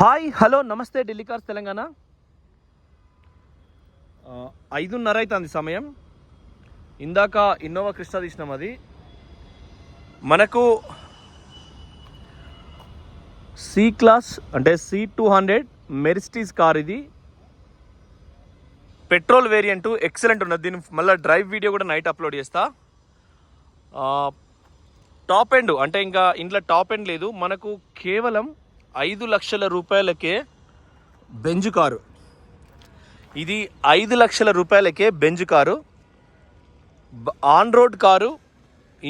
Hi hello నమస్తే Delhi cars Telangana. 5:30 అవుతుంది సమయం. ఇందాక ఇన్నోవా క్రిస్టా తీసినాం. అది మనకు సి క్లాస్ అంటే C200 మెర్సిడీస్ కార్. ఇది పెట్రోల్ వేరియంట్, ఎక్సలెంట్ ఉన్నది. దీని మళ్ళీ డ్రైవ్ వీడియో కూడా నైట్ అప్లోడ్ చేస్తా. టాప్ ఎండ్ అంటే ఇంకా ఇంట్లో టాప్ ఎండ్ లేదు. మనకు కేవలం 5 లక్షల రూపాయలకే బెంజ్ కారు. ఇది 5 లక్షల రూపాయలకే Benz car. On road car.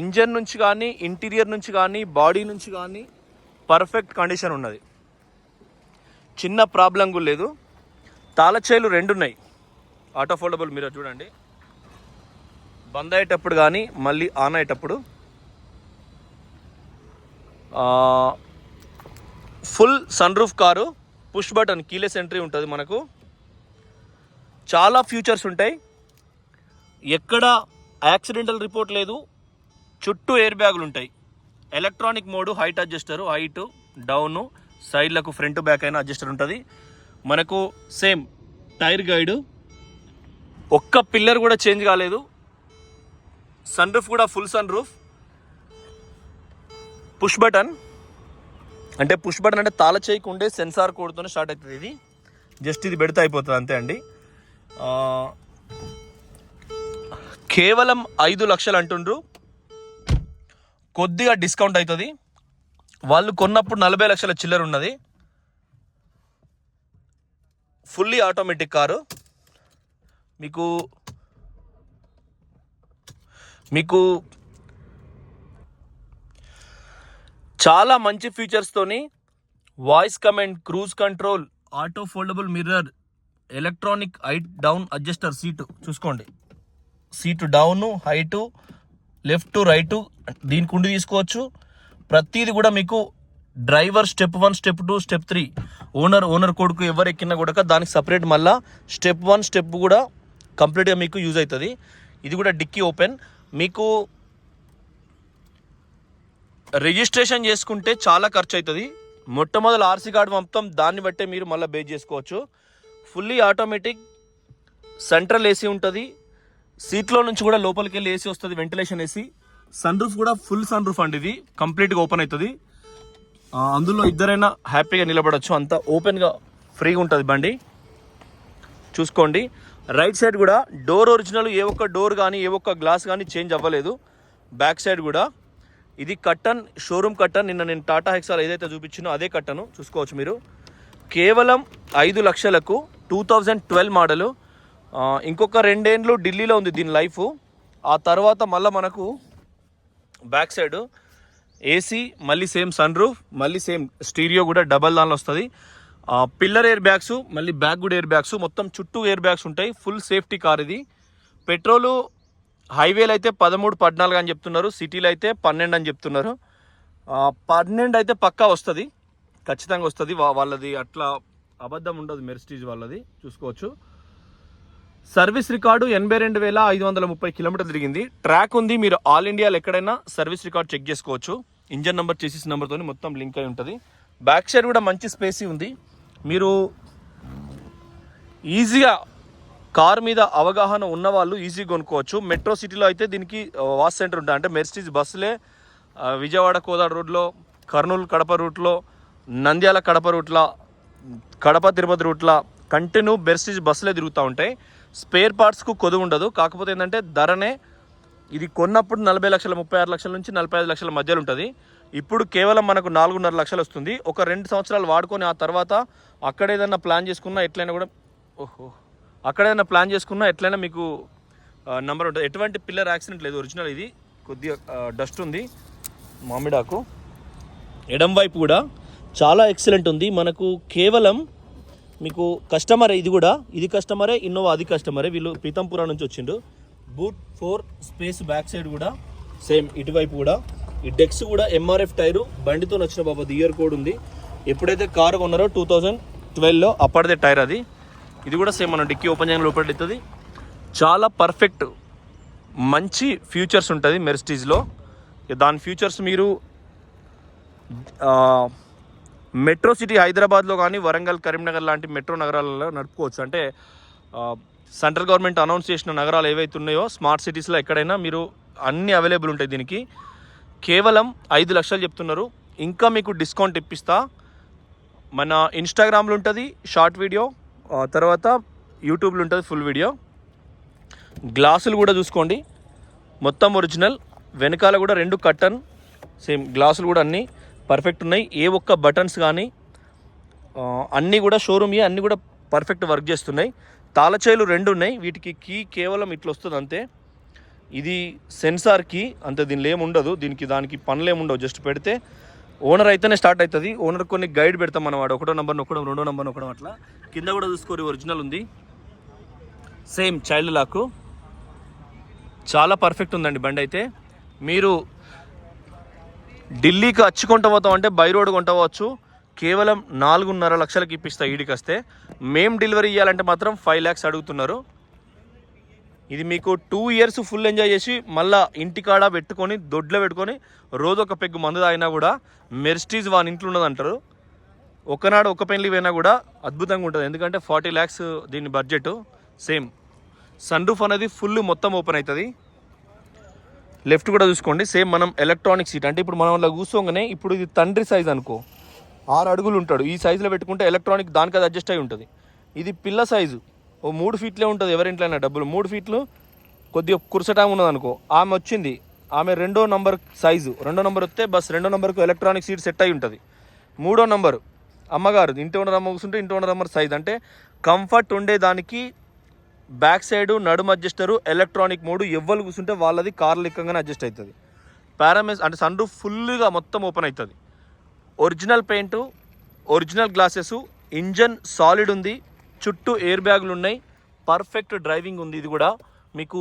Engine నుంచి కానీ, ఇంటీరియర్ నుంచి కానీ, బాడీ నుంచి కానీ పర్ఫెక్ట్ కండిషన్ ఉన్నది. చిన్న ప్రాబ్లం కూడా లేదు. తాళచేలు 2 ఉన్నాయి. ఆటో ఫోల్డబుల్ మీరు చూడండి. బంద్ అయ్యేటప్పుడు కానీ మళ్ళీ ఆన్ అయ్యేటప్పుడు full sun roof car. Push button keyless entry ఉంటుంది. మనకు చాలా ఫ్యూచర్స్ ఉంటాయి. ఎక్కడ యాక్సిడెంటల్ రిపోర్ట్ లేదు. చుట్టూ ఎయిర్ బ్యాగులు ఉంటాయి. Electronic mode, height adjuster, height down, సైడ్లకు ఫ్రంట్ బ్యాక్ అయినా అడ్జస్టర్ ఉంటుంది. మనకు సేమ్ టైర్ గైడు. ఒక్క పిల్లర్ కూడా చేంజ్ కాలేదు. సన్ రూఫ్ కూడా full sun roof. Push button అంటే తాళ చేయకుండే సెన్సార్ కోడ్తోనే స్టార్ట్ అవుతుంది. ఇది జస్ట్ ఇది పెడితే అయిపోతుంది, అంతే అండి. కేవలం 5 లక్షలు అంటుండ్రు. కొద్దిగా డిస్కౌంట్ అవుతుంది. వాళ్ళు కొన్నప్పుడు 40 లక్షల చిల్లర ఉన్నది. Fully automatic car. మీకు చాలా మంచి ఫీచర్స్తోని voice command, cruise control, auto foldable mirror, electronic height down adjuster, seat చూసుకోండి. Seat down, height, left right, దీనికి ఉండి తీసుకోవచ్చు. ప్రతిది కూడా మీకు driver step 1, step 2, step 3, owner కొడుకు ఎవరు ఎక్కినా కూడా దానికి సపరేట్ మళ్ళా స్టెప్ 1 స్టెప్ కూడా కంప్లీట్గా మీకు యూజ్ అవుతుంది. ఇది కూడా డిక్కీ ఓపెన్. మీకు రిజిస్ట్రేషన్ చేసుకుంటే చాలా ఖర్చు అవుతుంది. మొట్టమొదటి ఆర్సీ కార్డు మొత్తం దాన్ని బట్టే మీరు మళ్ళీ బేస్ చేసుకోవచ్చు. ఫుల్లీ ఆటోమేటిక్, సెంట్రల్ ఏసీ ఉంటుంది. సీట్లో నుంచి కూడా లోపలికి వెళ్ళి ఏసీ వస్తుంది, వెంటిలేషన్ ఏసీ. సన్ రూఫ్ కూడా ఫుల్ సన్ రూఫ్ అండి. ఇది కంప్లీట్గా ఓపెన్ అవుతుంది. అందులో ఇద్దరైనా హ్యాపీగా నిలబడవచ్చు. అంత ఓపెన్గా ఫ్రీగా ఉంటుంది బండి. చూసుకోండి. రైట్ సైడ్ కూడా డోర్ ఒరిజినల్. ఏ ఒక్క డోర్ కానీ ఏ ఒక్క గ్లాస్ కానీ చేంజ్ అవ్వలేదు. బ్యాక్ సైడ్ కూడా ఇది కట్టన్, షోరూమ్ కట్టన్. నిన్న నేను టాటా హెక్సార్ ఏదైతే చూపించినో అదే కట్టను చూసుకోవచ్చు మీరు. కేవలం 5 లక్షలకు 2012 మోడలు. ఇంకొక 2 ఏళ్ళు ఢిల్లీలో ఉంది దీని లైఫ్. ఆ తర్వాత మళ్ళీ మనకు బ్యాక్ సైడ్ ఏసీ, మళ్ళీ సేమ్ సన్ రూఫ్, మళ్ళీ సేమ్ స్టీరియో కూడా డబల్ దానిలో వస్తుంది. పిల్లర్ ఎయిర్ బ్యాగ్స్, మళ్ళీ బ్యాక్ కూడా ఎయిర్ బ్యాగ్స్, మొత్తం చుట్టూ ఎయిర్ బ్యాగ్స్ ఉంటాయి. ఫుల్ సేఫ్టీ కార్ ఇది. పెట్రోలు హైవేలు అయితే 13, 14 అని చెప్తున్నారు. సిటీలో అయితే 12 అని చెప్తున్నారు. 12 అయితే పక్కా వస్తుంది, ఖచ్చితంగా వస్తుంది. వాళ్ళది అట్లా అబద్ధం ఉండదు. మెర్సిడీస్ వాళ్ళది చూసుకోవచ్చు. సర్వీస్ రికార్డు 82,530 కిలోమీటర్లు తిరిగింది. ట్రాక్ ఉంది. మీరు ఆల్ ఇండియాలో ఎక్కడైనా సర్వీస్ రికార్డ్ చెక్ చేసుకోవచ్చు. ఇంజన్ నెంబర్, చేసేసి నెంబర్తో మొత్తం లింక్ అయి ఉంటుంది. బ్యాక్ సైడ్ కూడా మంచి స్పేసీ ఉంది. మీరు ఈజీగా కార్ మీద అవగాహన ఉన్నవాళ్ళు ఈజీగా కొనుక్కోవచ్చు. మెట్రో సిటీలో అయితే దీనికి వాష్ సెంటర్ ఉంటుంది. అంటే మెర్సిడీస్ బస్సులే విజయవాడ కోదాడ రోడ్లో, కర్నూలు కడప రూట్లో, నంద్యాల కడప రూట్లో, కడప తిరుపతి రూట్లో కంటిన్యూ మెర్సిడీస్ బస్సులే తిరుగుతూ ఉంటాయి. స్పేర్ పార్ట్స్కు కొదువు ఉండదు. కాకపోతే ఏంటంటే ధరనే, ఇది కొన్నప్పుడు 40 లక్షల, 36 లక్షల నుంచి 45 లక్షల మధ్యలో ఉంటుంది. ఇప్పుడు కేవలం మనకు 4.5 లక్షలు వస్తుంది. ఒక 2 సంవత్సరాలు వాడుకొని ఆ తర్వాత అక్కడ ఏదైనా ప్లాన్ చేసుకున్నా ఎట్లయినా మీకు నంబర్ ఉంటుంది. ఎటువంటి పిల్లర్ యాక్సిడెంట్ లేదు. ఒరిజినల్. ఇది కొద్దిగా డస్ట్ ఉంది. మామిడాకు ఎడం వైపు కూడా చాలా ఎక్సలెంట్ ఉంది. మనకు కేవలం మీకు కస్టమరే. ఇది కస్టమరే, ఇన్నోవా అది కస్టమరే. వీళ్ళు పీతంపురా నుంచి వచ్చిండు. Boot 4 space. బ్యాక్ సైడ్ కూడా సేమ్. ఇటువైపు కూడా ఈ డెక్స్ కూడా MRF టైరు. బండితో వచ్చిన బాబా ఇయర్ కోడ్ ఉంది. ఎప్పుడైతే కారు కొన్నారో 2012లో అప్పటిదే టైర్ అది. ఇది కూడా సేమ్. మనం డిక్కీ ఓపెన్ చేయడం లోపల అవుతుంది. చాలా పర్ఫెక్ట్, మంచి ఫ్యూచర్స్ ఉంటుంది మెర్సిడీస్లో. దాని ఫ్యూచర్స్ మీరు మెట్రో సిటీ హైదరాబాద్లో కానీ వరంగల్, కరీంనగర్ లాంటి మెట్రో నగరాలలో నడుపుకోవచ్చు. అంటే సెంట్రల్ గవర్నమెంట్ అనౌన్స్ చేసిన నగరాలు ఏవైతే ఉన్నాయో స్మార్ట్ సిటీస్లో ఎక్కడైనా మీరు అన్నీ అవైలబుల్ ఉంటాయి. దీనికి కేవలం 5 లక్షలు చెప్తున్నారు. ఇంకా మీకు డిస్కౌంట్ ఇప్పిస్తా. మన ఇన్స్టాగ్రామ్లో ఉంటుంది షార్ట్ వీడియో, తర్వాత యూట్యూబ్లో ఉంటుంది ఫుల్ వీడియో. గ్లాసులు కూడా చూసుకోండి, మొత్తం ఒరిజినల్. వెనకాల కూడా 2 కర్టన్ సేమ్. గ్లాసులు కూడా అన్నీ పర్ఫెక్ట్ ఉన్నాయి. ఏ ఒక్క బటన్స్ కానీ అన్నీ కూడా షోరూమ్ అన్నీ కూడా పర్ఫెక్ట్ వర్క్ చేస్తున్నాయి. తాళచేలు 2 ఉన్నాయి. వీటికి కీ కేవలం ఇట్లా వస్తుంది అంతే. ఇది సెన్సార్ కీ అంతే, దీనిలో ఏముండదు. దానికి పనులు ఏముండవు, జస్ట్ పెడితే ఓనర్ అయితేనే స్టార్ట్ అవుతుంది. ఓనర్ కొన్ని గైడ్ పెడతాం అన్నమాట, 1వ నంబర్ నొక్కడం, 2వ నంబర్ నొక్కడం అట్లా. కింద కూడా చూసుకోరు, ఒరిజినల్ ఉంది. సేమ్ చైల్డ్ లాక్, చాలా పర్ఫెక్ట్ ఉందండి బండి అయితే. మీరు ఢిల్లీకి వచ్చి కొంటపోతాం అంటే బై రోడ్ కొంటవచ్చు. కేవలం 4.5 లక్షలకి ఇప్పిస్తా ఈడికి వస్తే. మేము డెలివరీ ఇవ్వాలంటే మాత్రం 5 lakhs అడుగుతున్నారు. ఇది మీకు 2 years ఫుల్ ఎంజాయ్ చేసి మళ్ళీ ఇంటికాడ పెట్టుకొని దొడ్లో పెట్టుకొని రోజు ఒక పెగ్గు మందు తాగినా కూడా మెర్సిడీస్ వాని ఇంట్లో ఉన్నదంటారు. ఒకనాడు ఒక పెళ్లి పోయినా కూడా అద్భుతంగా ఉంటుంది. ఎందుకంటే 40 lakhs దీని బడ్జెట్. సేమ్ సన్ రూఫ్ అనేది ఫుల్ మొత్తం ఓపెన్ అవుతుంది. లెఫ్ట్ కూడా చూసుకోండి, సేమ్ మనం ఎలక్ట్రానిక్ సీట్. అంటే ఇప్పుడు మనం అలా కూర్చోగానే, ఇప్పుడు ఇది తండ్రి సైజ్ అనుకో, 6 అడుగులు ఉంటాడు. ఈ సైజులో పెట్టుకుంటే ఎలక్ట్రానిక్ దానికి అది అడ్జస్ట్ అయి ఉంటుంది. ఇది పిల్ల సైజు, 3 feet ఉంటుంది. ఎవరింట్లైనా డబ్బులు 3 feet కొద్దిగా కుర్చటం ఉన్నది అనుకో. ఆమె వచ్చింది, ఆమె 2వ నంబర్ సైజు. 2వ నంబర్ వస్తే బస్ 2వ నంబర్కు ఎలక్ట్రానిక్ సీట్ సెట్ అయి ఉంటుంది. 3వ నంబర్ అమ్మగారు, ఇంటి ఓనర్ అమ్మ కూర్చుంటే ఇంటి ఓనర్ నంబర్ సైజ్. అంటే కంఫర్ట్ ఉండేదానికి బ్యాక్ సైడ్ నడుము అడ్జస్టరు, ఎలక్ట్రానిక్ మోడు. ఎవ్వరు కూర్చుంటే వాళ్ళది కార్లు లెక్కగానే అడ్జస్ట్ అవుతుంది. పారామిస్ అంటే సన్ రూఫ్ ఫుల్గా మొత్తం ఓపెన్ అవుతుంది. Original paint, original glasses, engine solid ఉంది, చుట్టూ ఎయిర్ బ్యాగులు ఉన్నాయి, పర్ఫెక్ట్ డ్రైవింగ్ ఉంది. ఇది కూడా మీకు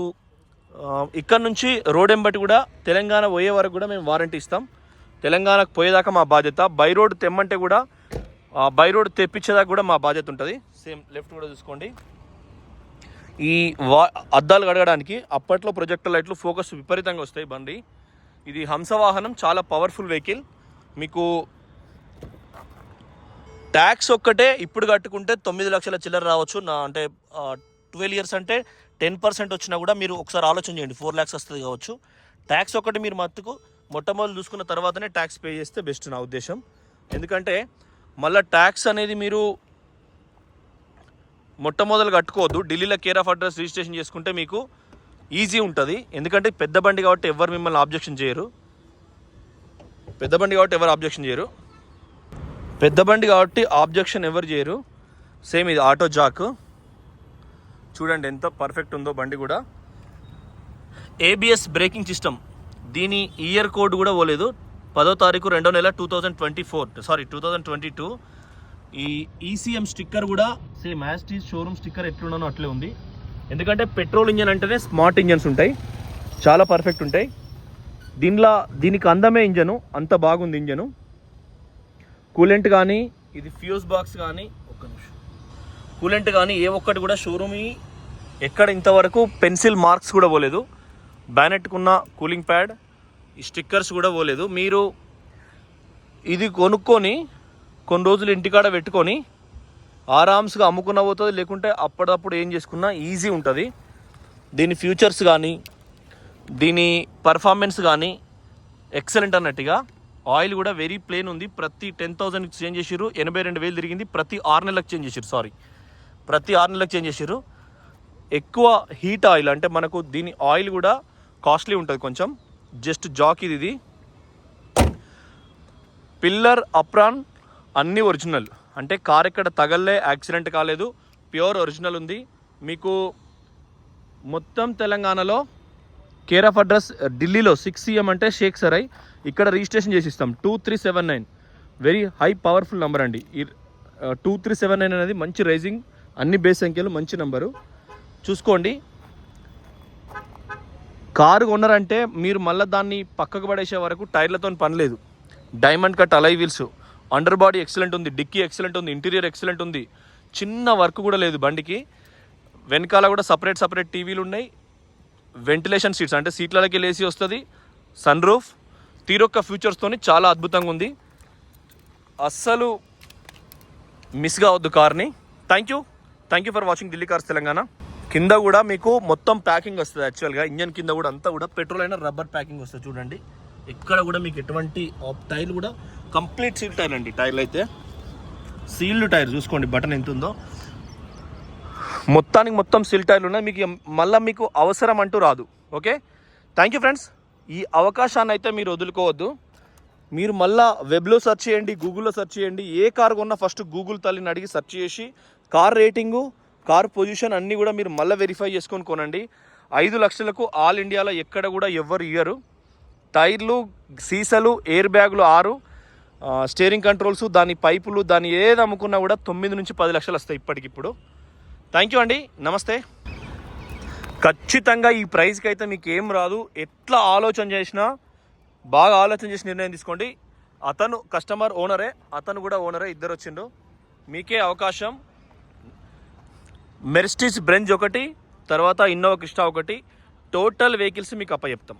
ఇక్కడ నుంచి రోడ్ ఎంబటి కూడా తెలంగాణ పోయే వరకు కూడా మేము వారంటీ ఇస్తాం. తెలంగాణకు పోయేదాకా మా బాధ్యత. బై రోడ్ తెమ్మంటే కూడా బై రోడ్ తెప్పించేదాకా కూడా మా బాధ్యత ఉంటుంది. సేమ్ లెఫ్ట్ కూడా చూసుకోండి. ఈ అద్దాలు కడగడానికి అప్పట్లో ప్రొజెక్టర్ లైట్లు ఫోకస్ విపరీతంగా వస్తాయి బండి. ఇది హంసవాహనం, చాలా పవర్ఫుల్ వెహికల్. మీకు ట్యాక్స్ ఒక్కటే ఇప్పుడు కట్టుకుంటే 9 లక్షల చిల్లర రావచ్చు. అంటే 12 years అంటే 10% వచ్చినా కూడా మీరు ఒకసారి ఆలోచన చేయండి, 4 lakhs వస్తుంది కావచ్చు. ట్యాక్స్ ఒక్కటి మీరు మత్తుకు మొట్టమొదటి చూసుకున్న తర్వాతనే ట్యాక్స్ పే చేస్తే బెస్ట్ నా ఉద్దేశం. ఎందుకంటే మళ్ళీ ట్యాక్స్ అనేది మీరు మొట్టమొదలు కట్టుకోవద్దు. ఢిల్లీలో కేర్ ఆఫ్ అడ్రస్ రిజిస్ట్రేషన్ చేసుకుంటే మీకు ఈజీ ఉంటుంది. ఎందుకంటే పెద్ద బండి కాబట్టి ఎవరు మిమ్మల్ని ఆబ్జెక్షన్ చేయరు. పెద్ద బండి కాబట్టి ఆబ్జెక్షన్ ఎవరు చేయరు. సేమ్ ఇది ఆటో జాక్ చూడండి ఎంత పర్ఫెక్ట్ ఉందో బండి కూడా. ఏబిఎస్ బ్రేకింగ్ సిస్టమ్, దీని ఇయర్ కోడ్ కూడా పోలేదు. 10వ తారీఖు 2వ నెల 2022. ఈ ఈసీఎం స్టిక్కర్ కూడా సేమ్ యాస్టీస్ షోరూమ్ స్టిక్కర్ ఎట్లున్నానో అట్లే ఉంది. ఎందుకంటే పెట్రోల్ ఇంజన్ అంటేనే స్మార్ట్ ఇంజన్స్ ఉంటాయి, చాలా పర్ఫెక్ట్ ఉంటాయి. దీనికి అందమే ఇంజను, అంత బాగుంది ఇంజను. కూలెంట్ కానీ, ఇది ఫ్యూజ్ బాక్స్ కానీ, కూలెంట్ కానీ ఏ ఒక్కటి కూడా షోరూమ్ ఎక్కడ ఇంతవరకు పెన్సిల్ మార్క్స్ కూడా పోలేదు. బ్యానెట్కున్న కూలింగ్ ప్యాడ్, ఈ స్టిక్కర్స్ కూడా పోలేదు. మీరు ఇది కొనుక్కొని కొన్ని రోజులు ఇంటికాడ పెట్టుకొని ఆరామ్స్గా అమ్ముకున్న పోతుంది. లేకుంటే అప్పటిదప్పుడు ఏం చేసుకున్నా ఈజీ ఉంటుంది. దీని ఫ్యూచర్స్ కానీ, దీని పర్ఫార్మెన్స్ కానీ ఎక్సలెంట్ అన్నట్టుగా. ఆయిల్ కూడా వెరీ ప్లేన్ ఉంది. ప్రతి 10,000కి చేంజ్ చేసారు. 82,000 తిరిగింది. ప్రతి 6 నెలలకు చేంజ్ చేసారు. ఎక్కువ హీట్ ఆయిల్ అంటే మనకు దీని ఆయిల్ కూడా కాస్ట్లీ ఉంటుంది కొంచెం. జస్ట్ జాక్ ఇది. పిల్లర్, అప్రాన్ అన్నీ ఒరిజినల్. అంటే కార్ ఎక్కడ తగల్లే, యాక్సిడెంట్ కాలేదు, ప్యూర్ ఒరిజినల్ ఉంది. మీకు మొత్తం తెలంగాణలో కేర్ ఆఫ్ అడ్రస్ ఢిల్లీలో 6 CM అంటే షేక్ సరాయ్, ఇక్కడ రిజిస్ట్రేషన్ చేసి ఇస్తాం. 2379 వెరీ హై పవర్ఫుల్ నెంబర్ అండి. ఈ 2379 అనేది మంచి రైజింగ్, అన్ని బేస్ సంఖ్యలు, మంచి నెంబరు. చూసుకోండి. కారు కొన్నారంటే మీరు మళ్ళీ దాన్ని పక్కకు పడేసే వరకు టైర్లతో పని లేదు. డైమండ్ కట్ అలై వీల్స్, అండర్ బాడీ ఎక్సలెంట్ ఉంది, డిక్కీ ఎక్సలెంట్ ఉంది, ఇంటీరియర్ ఎక్సలెంట్ ఉంది. చిన్న వర్క్ కూడా లేదు బండికి. వెనకాల కూడా సపరేట్ టీవీలు ఉన్నాయి. వెంటిలేషన్ సీట్స్ అంటే సీట్లకి ఏసీ వస్తుంది. సన్ రూఫ్, తీరొక్క ఫ్యూచర్స్తోని చాలా అద్భుతంగా ఉంది. అస్సలు మిస్ కావద్దు కార్ని. Thank you for watching Delhi cars Telangana. కింద కూడా మీకు మొత్తం ప్యాకింగ్ వస్తుంది. యాక్చువల్గా ఇంజన్ కింద కూడా అంతా కూడా పెట్రోల్ అయినా రబ్బర్ ప్యాకింగ్ వస్తుంది. చూడండి ఎక్కడ కూడా మీకు ఎటువంటి టైర్లు కూడా కంప్లీట్ సీల్ టైర్ అండి. టైర్లు అయితే సీల్డ్ టైర్ చూసుకోండి, బటన్ ఎంత ఉందో. మొత్తానికి మొత్తం సీల్ టైర్లు ఉన్నాయి. మీకు మళ్ళీ మీకు అవసరం అంటూ రాదు. Okay, thank you friends. ఈ అవకాశాన్ని అయితే మీరు వదులుకోవద్దు. మీరు మళ్ళీ వెబ్లో సెర్చ్ చేయండి, గూగుల్లో సెర్చ్ చేయండి. ఏ కార్ కొన్నా ఫస్ట్ గూగుల్ తల్లిని అడిగి సెర్చ్ చేసి కార్ రేటింగు, కార్ పొజిషన్ అన్నీ కూడా మీరు మళ్ళీ వెరిఫై చేసుకొని కొనండి. 5 లక్షలకు ఆల్ ఇండియాలో ఎక్కడ కూడా ఎవ్వరు ఇయ్యరు. టైర్లు, సీసాలు, ఎయిర్ బ్యాగులు 6, స్టీరింగ్ కంట్రోల్స్, దాని పైపులు, దాని ఏది అమ్ముకున్నా కూడా 9 నుంచి 10 లక్షలు వస్తాయి ఇప్పటికిప్పుడు. థ్యాంక్ యూ అండి, నమస్తే. ఖచ్చితంగా ఈ ప్రైస్కి అయితే మీకు ఏం రాదు. ఎట్లా ఆలోచన చేసినా బాగా ఆలోచన చేసి నిర్ణయం తీసుకోండి. అతను కస్టమర్ ఓనరే, అతను కూడా ఓనరే, ఇద్దరు వచ్చిండు. మీకే అవకాశం. మెర్సిడీస్ బెంజ్ ఒకటి, తర్వాత ఇన్నోవా క్రిస్టా ఒకటి, టోటల్ వెహికల్స్ మీకు అప్పచెప్తాం.